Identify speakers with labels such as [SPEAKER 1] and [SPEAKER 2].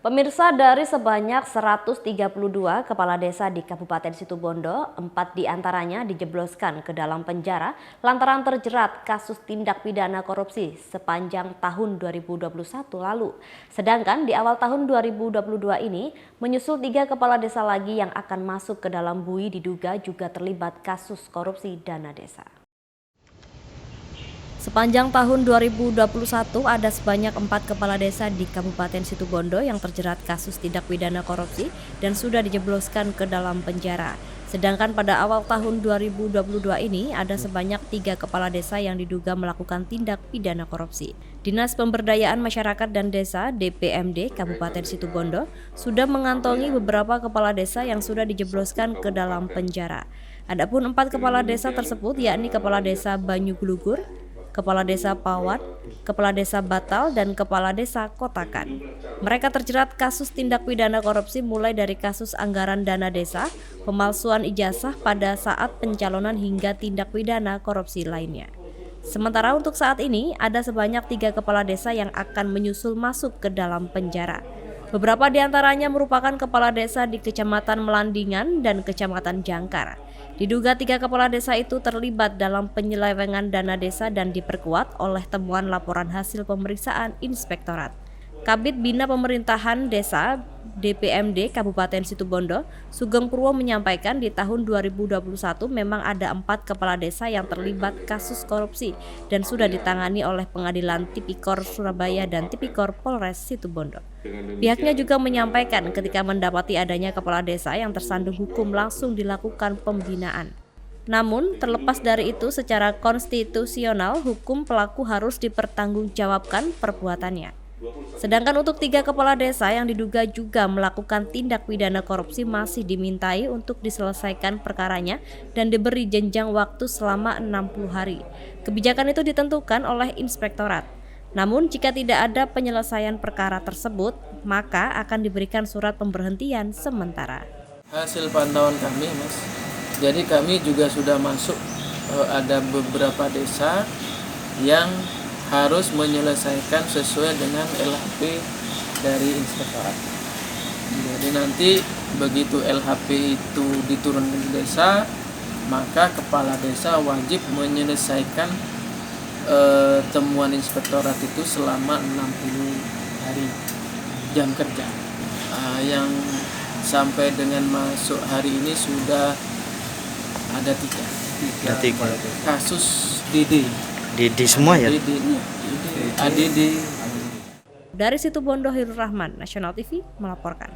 [SPEAKER 1] Pemirsa, dari sebanyak 132 kepala desa di Kabupaten Situbondo, 4 diantaranya dijebloskan ke dalam penjara lantaran terjerat kasus tindak pidana korupsi sepanjang tahun 2021 lalu. Sedangkan di awal tahun 2022 ini, menyusul 3 kepala desa lagi yang akan masuk ke dalam bui diduga juga terlibat kasus korupsi dana desa. Sepanjang tahun 2021 ada sebanyak 4 kepala desa di Kabupaten Situbondo yang terjerat kasus tindak pidana korupsi dan sudah dijebloskan ke dalam penjara. Sedangkan pada awal tahun 2022 ini ada sebanyak 3 kepala desa yang diduga melakukan tindak pidana korupsi. Dinas Pemberdayaan Masyarakat dan Desa (DPMD) Kabupaten Situbondo sudah mengantongi beberapa kepala desa yang sudah dijebloskan ke dalam penjara. Adapun 4 kepala desa tersebut yakni Kepala Desa Banyuglugur, Kepala Desa Pawat, Kepala Desa Batal, dan Kepala Desa Kotakan. Mereka terjerat kasus tindak pidana korupsi mulai dari kasus anggaran dana desa, pemalsuan ijazah pada saat pencalonan hingga tindak pidana korupsi lainnya. Sementara untuk saat ini ada sebanyak 3 kepala desa yang akan menyusul masuk ke dalam penjara. Beberapa di antaranya merupakan kepala desa di Kecamatan Melandingan dan Kecamatan Jangkar. Diduga 3 kepala desa itu terlibat dalam penyelewengan dana desa dan diperkuat oleh temuan laporan hasil pemeriksaan Inspektorat. Kabid Bina Pemerintahan Desa DPMD Kabupaten Situbondo, Sugeng Purwo menyampaikan di tahun 2021 memang ada 4 kepala desa yang terlibat kasus korupsi dan sudah ditangani oleh Pengadilan Tipikor Surabaya dan Tipikor Polres Situbondo. Pihaknya juga menyampaikan ketika mendapati adanya kepala desa yang tersandung hukum langsung dilakukan pembinaan. Namun, terlepas dari itu secara konstitusional hukum pelaku harus dipertanggungjawabkan perbuatannya. Sedangkan untuk 3 kepala desa yang diduga juga melakukan tindak pidana korupsi masih dimintai untuk diselesaikan perkaranya dan diberi jenjang waktu selama 60 hari. Kebijakan itu ditentukan oleh Inspektorat. Namun jika tidak ada penyelesaian perkara tersebut, maka akan diberikan surat pemberhentian sementara.
[SPEAKER 2] Hasil pantauan kami, Mas, jadi kami juga sudah masuk, ada beberapa desa yang harus menyelesaikan sesuai dengan LHP dari Inspektorat. Jadi nanti begitu LHP itu diturunkan ke desa, maka kepala desa wajib menyelesaikan temuan Inspektorat itu selama 60 hari jam kerja. Yang sampai dengan masuk hari ini sudah ada 3 kasus
[SPEAKER 3] Didi semua ya?
[SPEAKER 2] ADD.
[SPEAKER 1] Dari Situbondo, Hirul Rahman, Nasional TV melaporkan.